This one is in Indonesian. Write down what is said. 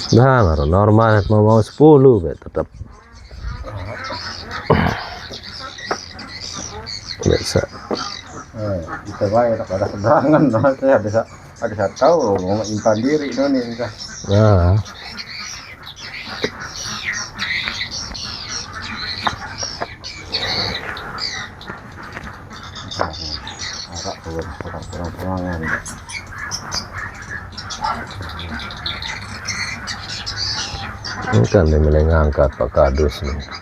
Nah, baru normal mau 10 tetap biasa. Kita bayar ada keberangan, nah, saya bisa tahu mau impan diri nih enggak. Nah, kurang-kurangan. ini kan dia mulai ngangkat Pak Kadus nih.